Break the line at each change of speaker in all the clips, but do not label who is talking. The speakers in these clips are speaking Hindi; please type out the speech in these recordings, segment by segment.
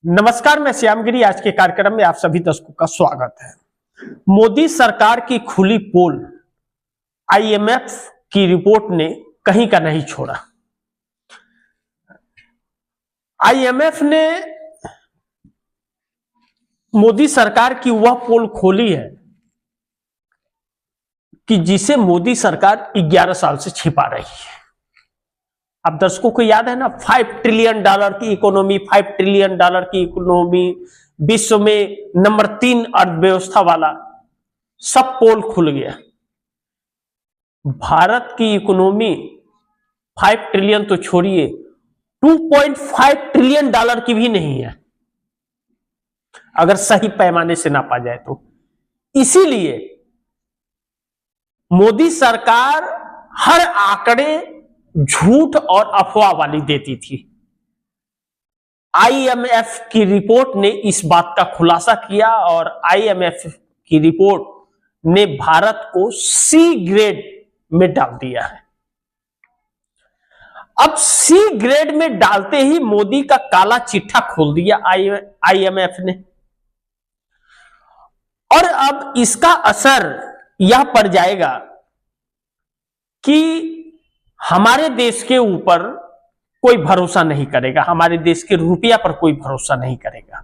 नमस्कार, मैं श्यामगिरी। आज के कार्यक्रम में आप सभी दर्शकों का स्वागत है। मोदी सरकार की खुली पोल आईएमएफ की रिपोर्ट ने कहीं का नहीं छोड़ा। आईएमएफ ने मोदी सरकार की वह पोल खोली है कि जिसे मोदी सरकार 11 साल से छिपा रही है। अब दर्शकों को याद है ना, $5 ट्रिलियन की इकोनॉमी, $5 ट्रिलियन की इकोनॉमी, विश्व में नंबर 3 अर्थव्यवस्था वाला, सब पोल खुल गया। भारत की इकोनॉमी 5 ट्रिलियन तो छोड़िए, $2.5 ट्रिलियन की भी नहीं है, अगर सही पैमाने से नापा जाए तो। इसीलिए मोदी सरकार हर आंकड़े झूठ और अफवाह वाली देती थी। आईएमएफ की रिपोर्ट ने इस बात का खुलासा किया और आईएमएफ की रिपोर्ट ने भारत को सी ग्रेड में डाल दिया है। अब सी ग्रेड में डालते ही मोदी का काला चिट्ठा खोल दिया आईएमएफ ने, और अब इसका असर यह पड़ जाएगा कि हमारे देश के ऊपर कोई भरोसा नहीं करेगा, हमारे देश के रुपया पर कोई भरोसा नहीं करेगा।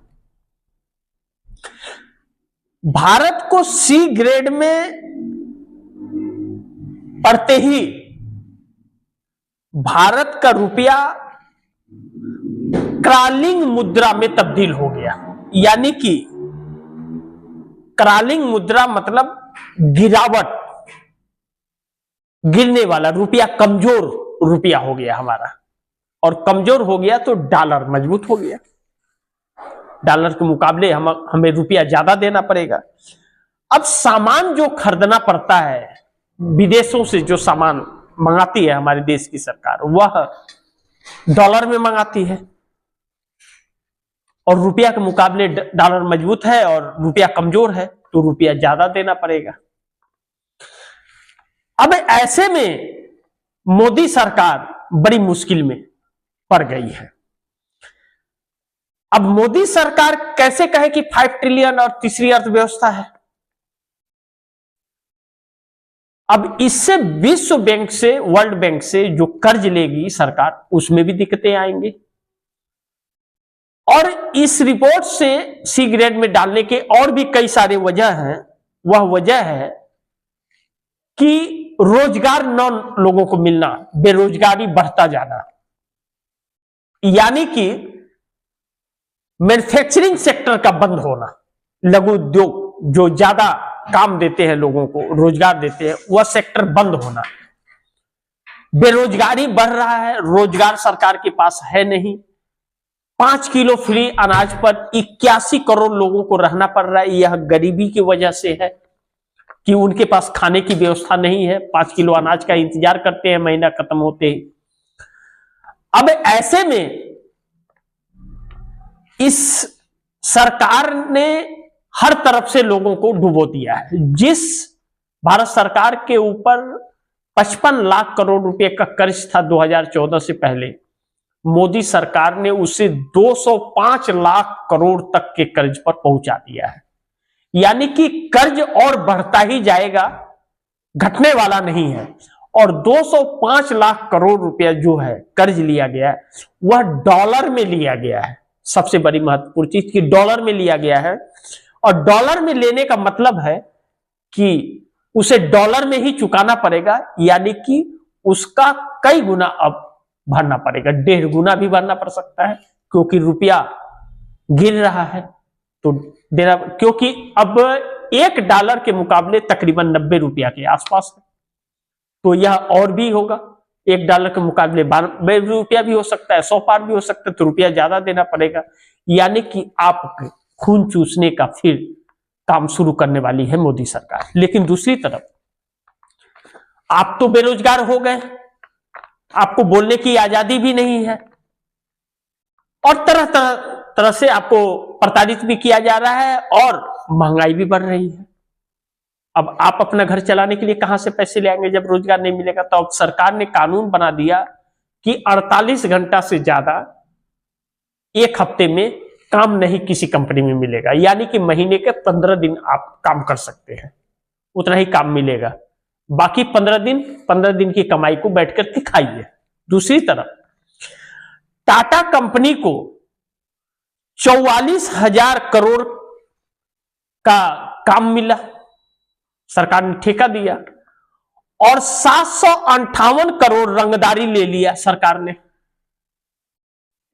भारत को सी ग्रेड में पड़ते ही भारत का रुपया क्रॉलिंग मुद्रा में तब्दील हो गया। यानी कि क्रॉलिंग मुद्रा मतलब गिरावट, गिरने वाला रुपया, कमजोर रुपया हो गया हमारा। और कमजोर हो गया तो डॉलर मजबूत हो गया। डॉलर के मुकाबले हमें रुपया ज्यादा देना पड़ेगा। अब सामान जो खरीदना पड़ता है, विदेशों से जो सामान मंगाती है हमारे देश की सरकार, वह डॉलर में मंगाती है, और रुपया के मुकाबले डॉलर मजबूत है और रुपया कमजोर है, तो रुपया ज्यादा देना पड़ेगा। अब ऐसे में मोदी सरकार बड़ी मुश्किल में पड़ गई है। अब मोदी सरकार कैसे कहे कि 5 ट्रिलियन और तीसरी अर्थव्यवस्था है? अब इससे विश्व बैंक से, वर्ल्ड बैंक से जो कर्ज लेगी सरकार, उसमें भी दिक्कतें आएंगी। और इस रिपोर्ट से सी ग्रेड में डालने के और भी कई सारे वजह हैं। वह वजह है कि रोजगार न लोगों को मिलना, बेरोजगारी बढ़ता जाना, यानी कि मैन्युफैक्चरिंग सेक्टर का बंद होना, लघु उद्योग जो ज्यादा काम देते हैं, लोगों को रोजगार देते हैं, वह सेक्टर बंद होना। बेरोजगारी बढ़ रहा है, रोजगार सरकार के पास है नहीं। 5 किलो फ्री अनाज पर 81 करोड़ लोगों को रहना पड़ रहा है। यह गरीबी की वजह से है कि उनके पास खाने की व्यवस्था नहीं है। 5 किलो अनाज का इंतजार करते हैं महीना खत्म होते ही। अब ऐसे में इस सरकार ने हर तरफ से लोगों को डुबो दिया है। जिस भारत सरकार के ऊपर 55 लाख करोड़ रुपए का कर्ज था 2014 से पहले, मोदी सरकार ने उसे 205 लाख करोड़ तक के कर्ज पर पहुंचा दिया है। यानी कि कर्ज और बढ़ता ही जाएगा, घटने वाला नहीं है। और 205 लाख करोड़ रुपया जो है कर्ज लिया गया है, वह डॉलर में लिया गया है। सबसे बड़ी महत्वपूर्ण चीज कि डॉलर में लिया गया है, और डॉलर में लेने का मतलब है कि उसे डॉलर में ही चुकाना पड़ेगा। यानी कि उसका कई गुना अब भरना पड़ेगा, 1.5 गुना भी भरना पड़ सकता है, क्योंकि रुपया गिर रहा है तो देना। क्योंकि अब $1 के मुकाबले तकरीबन 90 रुपया के आसपास है, तो यह और भी होगा। $1 के मुकाबले 12 रुपया भी हो सकता है, 100 पार भी हो सकता है, तो रुपया ज्यादा देना पड़ेगा। यानी कि आप खून चूसने का फिर काम शुरू करने वाली है मोदी सरकार। लेकिन दूसरी तरफ आप तो बेरोजगार हो गए, आपको बोलने की आजादी भी नहीं है, और तरह तरह से आपको प्रताड़ित भी किया जा रहा है, और महंगाई भी बढ़ रही है। अब आप अपना घर चलाने के लिए कहां से पैसे ले आएंगे जब रोजगार नहीं मिलेगा? तो अब सरकार ने कानून बना दिया कि 48 घंटा से ज्यादा एक हफ्ते में काम नहीं किसी कंपनी में मिलेगा, यानी कि महीने के 15 दिन आप काम कर सकते हैं, उतना ही काम मिलेगा। बाकी 15 दिन की कमाई को बैठकर के खाइए। दूसरी तरफ टाटा कंपनी को 44,000 करोड़ का काम मिला, सरकार ने ठेका दिया, और 758 करोड़ रंगदारी ले लिया सरकार ने।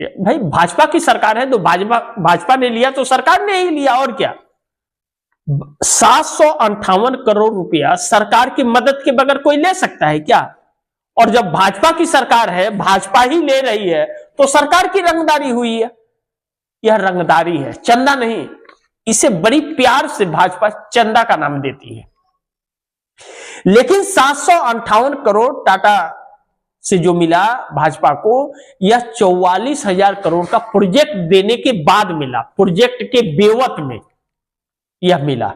भाई भाजपा की सरकार है तो भाजपा ने लिया तो सरकार ने ही लिया, और क्या। 758 करोड़ रुपया सरकार की मदद के बगैर कोई ले सकता है क्या? और जब भाजपा की सरकार है, भाजपा ही ले रही है, तो सरकार की रंगदारी हुई है। यह रंगदारी है, चंदा नहीं। इसे बड़ी प्यार से भाजपा चंदा का नाम देती है। लेकिन 758 करोड़ टाटा से जो मिला भाजपा को, यह 44,000 करोड़ का प्रोजेक्ट देने के बाद मिला, प्रोजेक्ट के बेवत में यह मिला।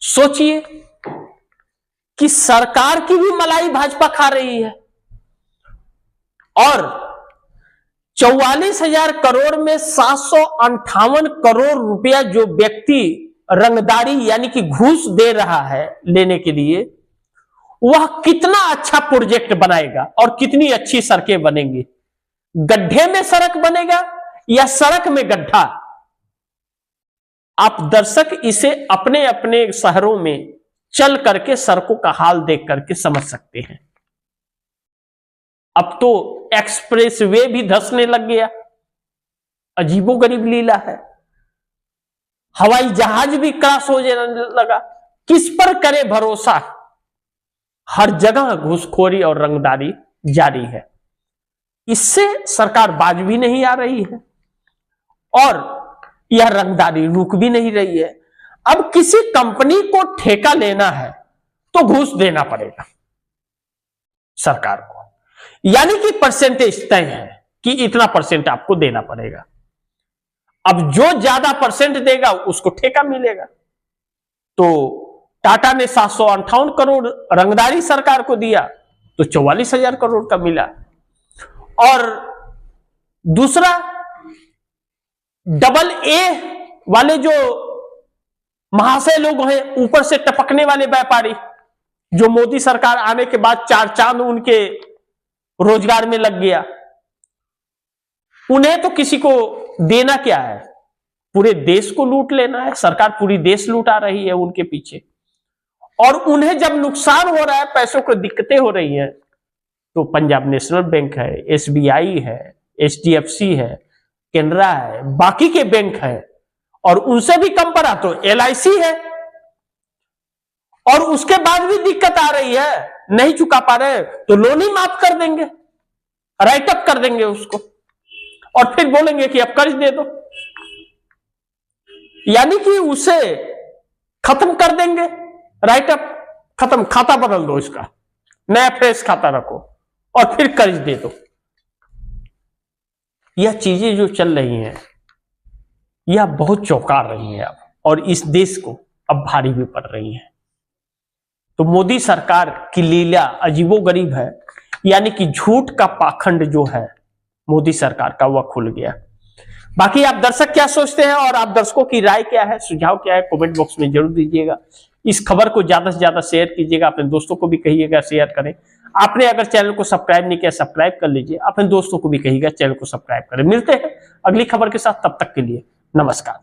सोचिए कि सरकार की भी मलाई भाजपा खा रही है, और 44,000 करोड़ में 758 करोड़ रुपया जो व्यक्ति रंगदारी यानी कि घूस दे रहा है लेने के लिए, वह कितना अच्छा प्रोजेक्ट बनाएगा और कितनी अच्छी सड़कें बनेंगी। गड्ढे में सड़क बनेगा या सड़क में गड्ढा? आप दर्शक इसे अपने अपने शहरों में चल करके सड़कों का हाल देख करके समझ सकते हैं। अब तो एक्सप्रेस वे भी धंसने लग गया, अजीबोगरीब लीला है। हवाई जहाज भी क्रैश हो जाने लगा। किस पर करे भरोसा? हर जगह घूसखोरी और रंगदारी जारी है। इससे सरकार बाज भी नहीं आ रही है और यह रंगदारी रुक भी नहीं रही है। अब किसी कंपनी को ठेका लेना है तो घूस देना पड़ेगा सरकार को, यानी कि परसेंटेज तय है कि इतना परसेंट आपको देना पड़ेगा। अब जो ज्यादा परसेंट देगा उसको ठेका मिलेगा। तो टाटा ने 758 करोड़ रंगदारी सरकार को दिया तो 44,000 करोड़ का मिला। और दूसरा, डबल ए वाले जो महाशय लोग हैं, ऊपर से टपकने वाले व्यापारी, जो मोदी सरकार आने के बाद 4 चांद उनके रोजगार में लग गया, उन्हें तो किसी को देना क्या है, पूरे देश को लूट लेना है। सरकार पूरी देश लूटा रही है उनके पीछे, और उन्हें जब नुकसान हो रहा है, पैसों को दिक्कतें हो रही है, तो पंजाब नेशनल बैंक है, एसबीआई है, एचडीएफसी है, केनरा है, बाकी के बैंक है, और उनसे भी कम पड़ा तो एलआईसी है, और उसके बाद भी दिक्कत आ रही है, नहीं चुका पा रहे तो लोन ही माफ कर देंगे, राइट अप कर देंगे उसको, और फिर बोलेंगे कि अब कर्ज दे दो, यानी कि उसे खत्म कर देंगे, राइट अप खत्म, खाता बदल दो, इसका नया फ्रेश खाता रखो और फिर कर्ज दे दो। यह चीजें जो चल रही हैं यह बहुत चौंका रही हैं अब, और इस देश को अब भारी भी पड़ रही हैं। तो मोदी सरकार की लीला अजीबोगरीब है, यानी कि झूठ का पाखंड जो है मोदी सरकार का वह खुल गया। बाकी आप दर्शक क्या सोचते हैं और आप दर्शकों की राय क्या है, सुझाव क्या है, कमेंट बॉक्स में जरूर दीजिएगा। इस खबर को ज्यादा से ज्यादा शेयर कीजिएगा, अपने दोस्तों को भी कहिएगा शेयर करें। आपने अगर चैनल को सब्सक्राइब नहीं किया, सब्सक्राइब कर लीजिए, अपने दोस्तों को भी कहिएगा चैनल को सब्सक्राइब करें। मिलते हैं अगली खबर के साथ, तब तक के लिए नमस्कार।